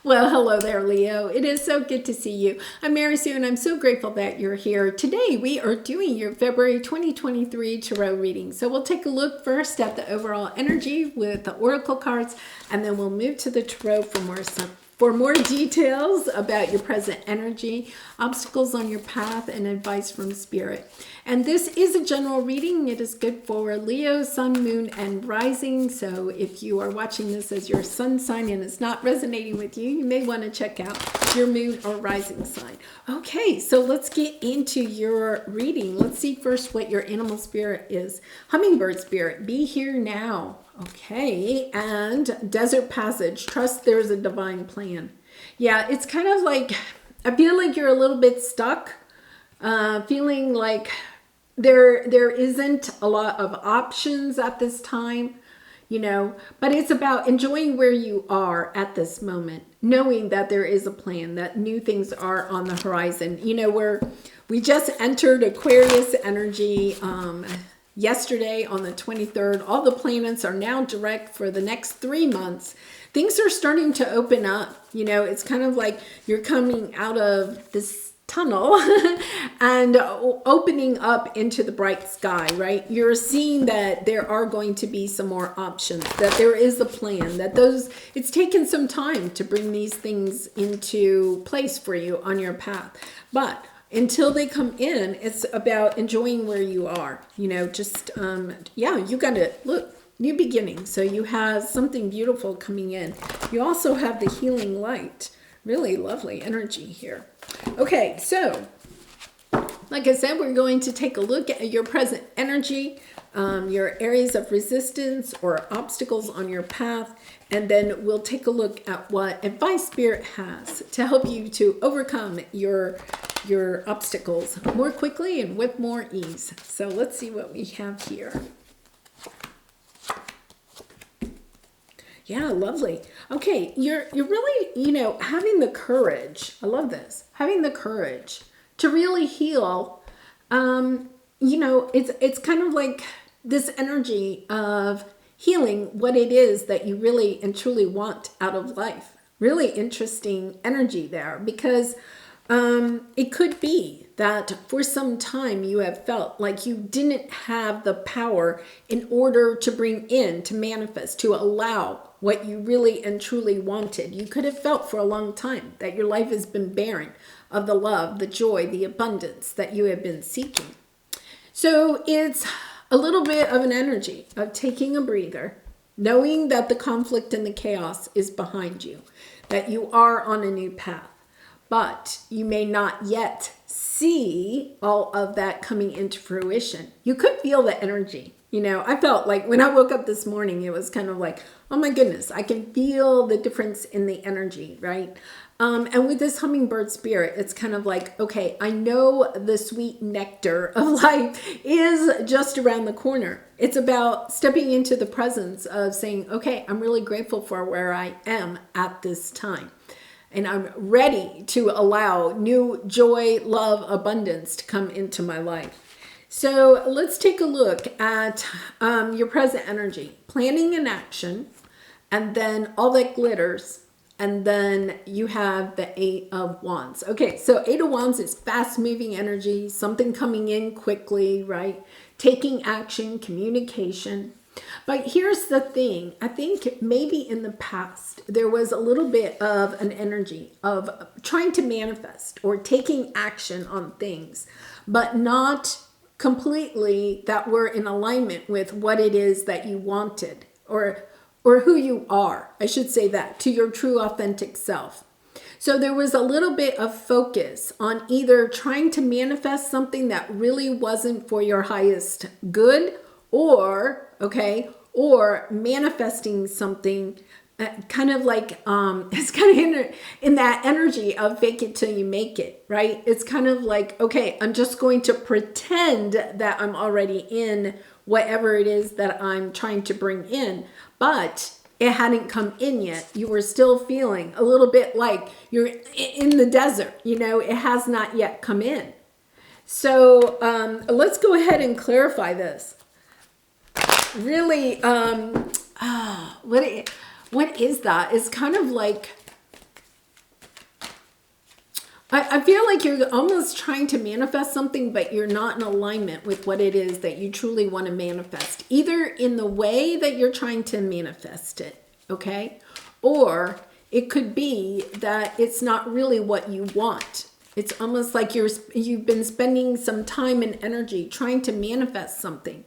Well, hello there, Leo. It is so good to see you. I'm Mary Sue, and I'm so grateful that you're here. Today, we are doing your February 2023 Tarot reading. So we'll take a look first at the overall energy with the Oracle cards, and then we'll move to the Tarot for more details about your present energy, obstacles on your path, and advice from Spirit. And this is a general reading. It is good for Leo, Sun, Moon, and Rising. So if you are watching this as your Sun sign and it's not resonating with you, you may want to check out your Moon or Rising sign. Okay, so let's get into your reading. Let's see first what your animal spirit is. Hummingbird spirit, be here now. Okay, and Desert Passage, trust there's a divine plan. Yeah, it's kind of like, I feel like you're a little bit stuck, feeling like there isn't a lot of options at this time, you know, but it's about enjoying where you are at this moment, knowing that there is a plan, that new things are on the horizon. You know, we just entered Aquarius energy, yesterday on the 23rd. All the planets are now direct for the next 3 months. Things are starting to open up. You know, it's kind of like you're coming out of this tunnel and opening up into the bright sky, right? You're seeing that there are going to be some more options, that there is a plan, that it's taken some time to bring these things into place for you on your path. But until they come in, it's about enjoying where you are. You know, just, yeah, you got to look, new beginning. So you have something beautiful coming in. You also have the healing light. Really lovely energy here. Okay, so like I said, we're going to take a look at your present energy, your areas of resistance or obstacles on your path, and then we'll take a look at what advice Spirit has to help you to overcome your obstacles more quickly and with more ease. So let's see what we have here. Yeah, lovely. Okay, you're really, you know, having the courage. I love this. Having the courage to really heal. You know, it's kind of like this energy of healing what it is that you really and truly want out of life. Really interesting energy there, because it could be that for some time you have felt like you didn't have the power in order to bring in, to manifest, to allow what you really and truly wanted. You could have felt for a long time that your life has been barren of the love, the joy, the abundance that you have been seeking. So it's a little bit of an energy of taking a breather, knowing that the conflict and the chaos is behind you, that you are on a new path. But you may not yet see all of that coming into fruition. You could feel the energy. You know, I felt like when I woke up this morning, it was kind of like, oh my goodness, I can feel the difference in the energy, right? And with this hummingbird spirit, it's kind of like, okay, I know the sweet nectar of life is just around the corner. It's about stepping into the presence of saying, okay, I'm really grateful for where I am at this time. And I'm ready to allow new joy, love, abundance to come into my life. So let's take a look at your present energy. Planning and action, and then all that glitters, and then you have the 8 of Wands. Okay, so 8 of Wands is fast-moving energy, something coming in quickly, right? Taking action, communication. But here's the thing. I think maybe in the past, there was a little bit of an energy of trying to manifest or taking action on things, but not completely that were in alignment with what it is that you wanted or who you are. I should say that, to your true authentic self. So there was a little bit of focus on either trying to manifest something that really wasn't for your highest good, or manifesting something kind of like, it's kind of in that energy of fake it till you make it, right? It's kind of like, okay, I'm just going to pretend that I'm already in whatever it is that I'm trying to bring in, but it hadn't come in yet. You were still feeling a little bit like you're in the desert, you know, it has not yet come in. So let's go ahead and clarify this. Really, what is that? It's kind of like I feel like you're almost trying to manifest something, but you're not in alignment with what it is that you truly want to manifest, either in the way that you're trying to manifest it, okay? Or it could be that it's not really what you want. It's almost like you've been spending some time and energy trying to manifest something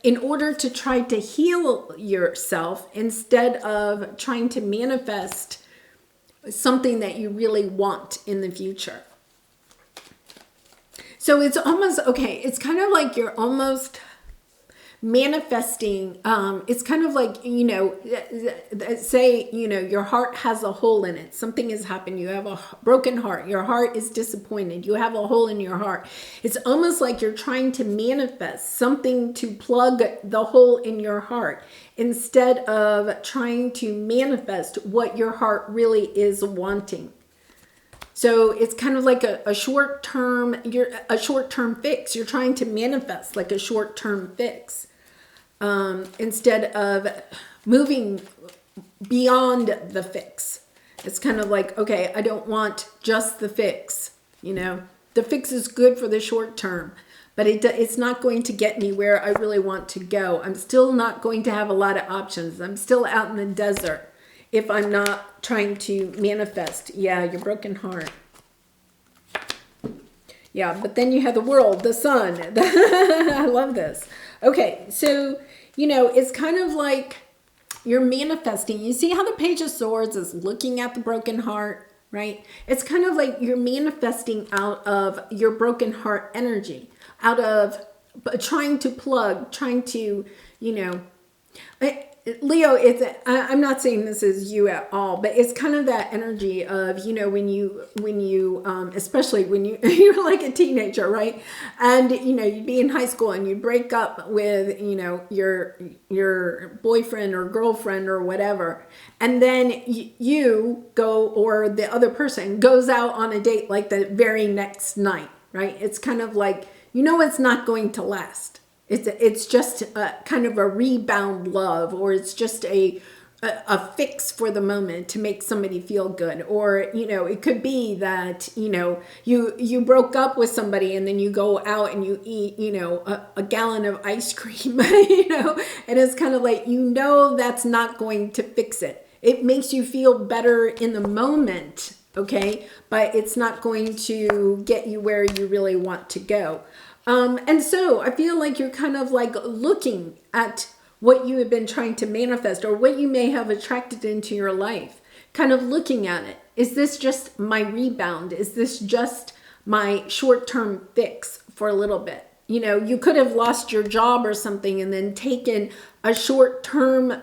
in order to try to heal yourself instead of trying to manifest something that you really want in the future. So it's almost, okay, it's kind of like you're almost manifesting. It's kind of like, say, your heart has a hole in it. Something has happened. You have a broken heart. Your heart is disappointed. You have a hole in your heart. It's almost like you're trying to manifest something to plug the hole in your heart instead of trying to manifest what your heart really is wanting. So it's kind of like a short-term fix. You're trying to manifest like a short-term fix. Instead of moving beyond the fix. It's kind of like, okay, I don't want just the fix. The fix is good for the short term, but it's not going to get me where I really want to go. I'm still not going to have a lot of options. I'm still out in the desert if I'm not trying to manifest. Yeah, your broken heart. Yeah, but then you have the world, the sun. I love this. Okay, so, it's kind of like you're manifesting. You see how the Page of Swords is looking at the broken heart, right? It's kind of like you're manifesting out of your broken heart energy, out of trying to, Leo, I'm not saying this is you at all, but it's kind of that energy of, when you, especially when you're like a teenager, right? And, you'd be in high school and you break up with, your boyfriend or girlfriend or whatever. And then you go, or the other person goes out on a date like the very next night, right? It's kind of like, it's not going to last. It's just a kind of a rebound love, or it's just a fix for the moment to make somebody feel good. Or, it could be that, you broke up with somebody and then you go out and you eat, a gallon of ice cream, and it's kind of like, that's not going to fix it. It makes you feel better in the moment, okay? But it's not going to get you where you really want to go. And so I feel like you're kind of like looking at what you have been trying to manifest, or what you may have attracted into your life, kind of looking at it. Is this just my rebound? Is this just my short-term fix for a little bit? You could have lost your job or something and then taken a short-term,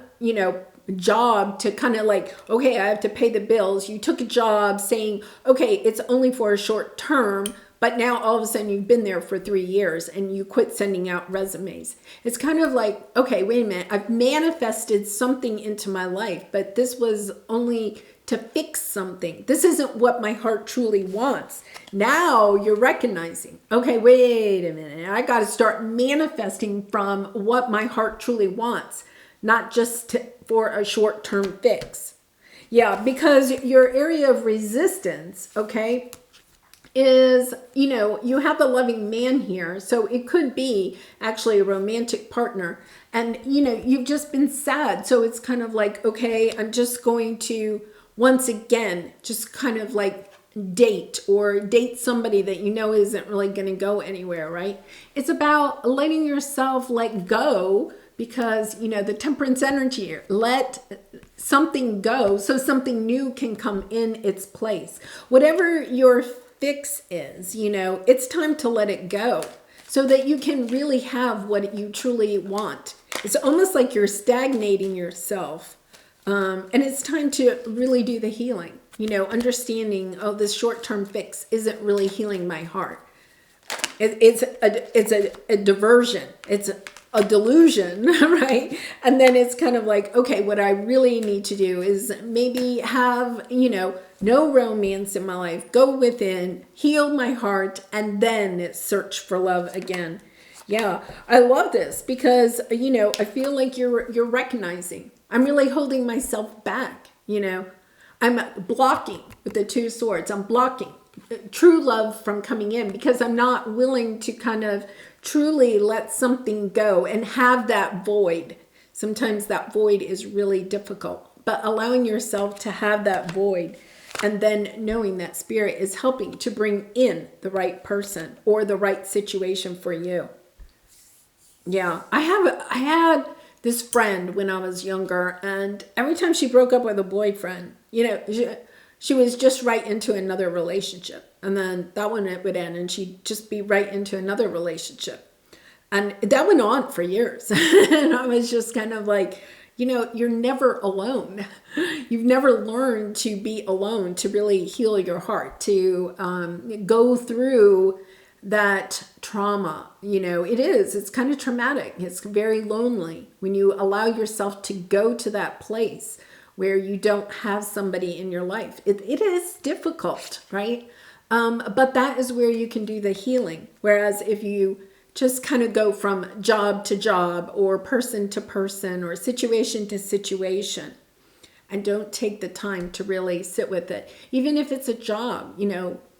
job to kind of like, okay, I have to pay the bills. You took a job saying, okay, it's only for a short term, but now all of a sudden you've been there for 3 years and you quit sending out resumes. It's kind of like, okay, wait a minute. I've manifested something into my life, but this was only to fix something. This isn't what my heart truly wants. Now you're recognizing, okay, wait a minute. I got to start manifesting from what my heart truly wants, not just for a short-term fix. Yeah, because your area of resistance, okay, is, you have the loving man here. So it could be actually a romantic partner. And, you've just been sad. So it's kind of like, okay, I'm just going to, once again, just kind of like date somebody that isn't really going to go anywhere, right? It's about letting yourself let go, because, the temperance energy here, let something go so something new can come in its place. Whatever your fix is, it's time to let it go so that you can really have what you truly want. It's almost like you're stagnating yourself. And it's time to really do the healing, understanding, oh, this short-term fix isn't really healing my heart. It's a diversion. It's a delusion, right? And then it's kind of like, okay, what I really need to do is maybe have, no romance in my life, go within, heal my heart, and then search for love again. Yeah, I love this because, I feel like you're recognizing, I'm really holding myself back, I'm blocking with the 2 swords. I'm blocking true love from coming in, because I'm not willing to kind of truly let something go and have that void. Sometimes that void is really difficult, but allowing yourself to have that void, and then knowing that spirit is helping to bring in the right person or the right situation for you. Yeah, I had this friend when I was younger, and every time she broke up with a boyfriend, she was just right into another relationship. And then that one would end, and she'd just be right into another relationship. And that went on for years. And I was just kind of like, you're never alone. You've never learned to be alone, to really heal your heart, to go through that trauma. It's kind of traumatic. It's very lonely when you allow yourself to go to that place where you don't have somebody in your life. It is difficult, right? But that is where you can do the healing. Whereas if you just kind of go from job to job, or person to person, or situation to situation, and don't take the time to really sit with it. Even if it's a job,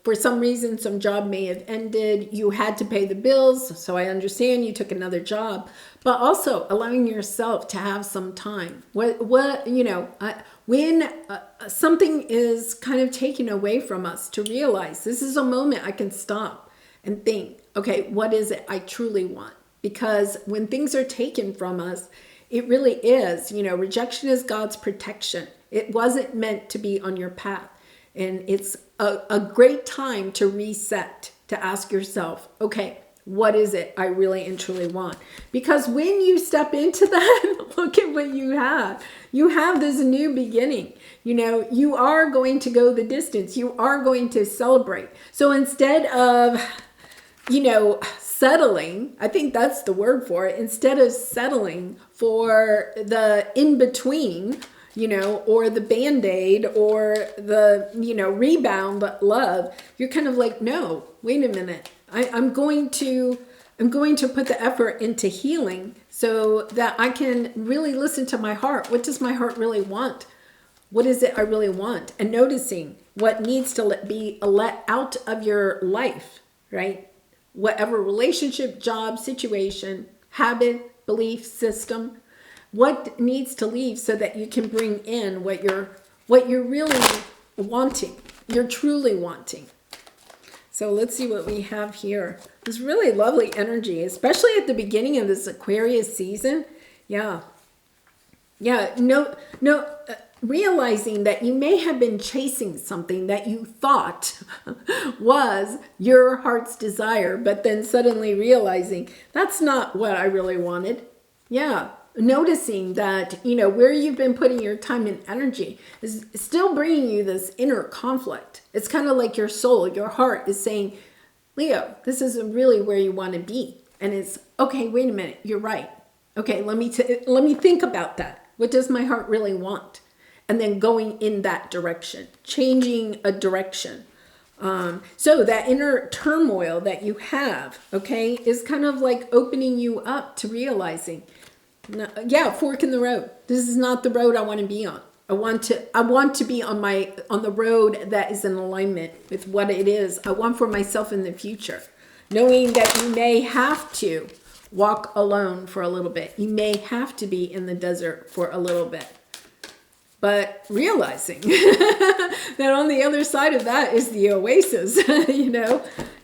for some reason, some job may have ended. You had to pay the bills. So I understand you took another job, but also allowing yourself to have some time. When something is kind of taken away from us, to realize this is a moment I can stop and think, okay, what is it I truly want? Because when things are taken from us, it really is, rejection is God's protection. It wasn't meant to be on your path. And it's a great time to reset, to ask yourself, okay, what is it I really and truly want? Because when you step into that, look at what you have. You have this new beginning. You are going to go the distance. You are going to celebrate. So instead of, settling, I think that's the word for it. Instead of settling for the in-between, or the Band-Aid, or the, rebound love, you're kind of like, no, wait a minute. I'm going to put the effort into healing so that I can really listen to my heart. What does my heart really want? What is it I really want? And noticing what needs to be let out of your life, right? Whatever relationship, job, situation, habit, belief system, what needs to leave so that you can bring in what you're really wanting, you're truly wanting. So let's see what we have here. This really lovely energy, especially at the beginning of this Aquarius season. Yeah. Realizing that you may have been chasing something that you thought was your heart's desire, but then suddenly realizing that's not what I really wanted. Yeah. Noticing that, where you've been putting your time and energy is still bringing you this inner conflict. It's kind of like your soul, your heart is saying, Leo, this isn't really where you want to be. And it's, okay, wait a minute, you're right. Okay, let me think about that. What does my heart really want? And then going in that direction, changing a direction. So that inner turmoil that you have, okay, is kind of like opening you up to realizing, fork in the road. This is not the road I want to be on. I want to be on the road that is in alignment with what it is I want for myself in the future. Knowing that you may have to walk alone for a little bit. You may have to be in the desert for a little bit. But realizing that on the other side of that is the oasis,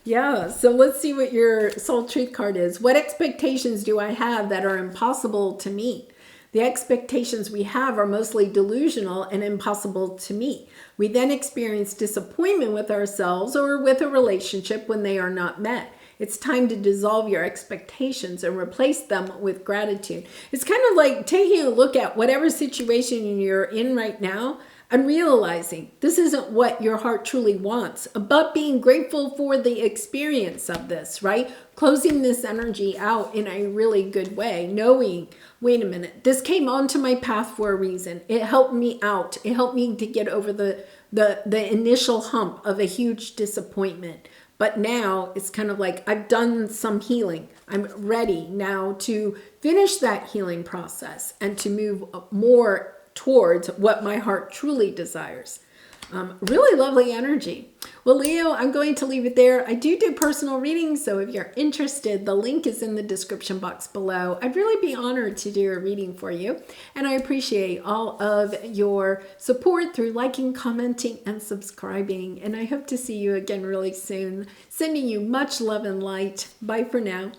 Yeah, so let's see what your soul truth card is. What expectations do I have that are impossible to meet? The expectations we have are mostly delusional and impossible to meet. We then experience disappointment with ourselves or with a relationship when they are not met. It's time to dissolve your expectations and replace them with gratitude. It's kind of like taking a look at whatever situation you're in right now and realizing this isn't what your heart truly wants, but being grateful for the experience of this, right? Closing this energy out in a really good way, knowing, wait a minute, this came onto my path for a reason. It helped me out. It helped me to get over the initial hump of a huge disappointment. But now it's kind of like I've done some healing. I'm ready now to finish that healing process and to move more towards what my heart truly desires. Really lovely energy. Well, Leo, I'm going to leave it there. I do personal readings, so if you're interested, the link is in the description box below. I'd really be honored to do a reading for you, and I appreciate all of your support through liking, commenting, and subscribing, and I hope to see you again really soon. Sending you much love and light. Bye for now.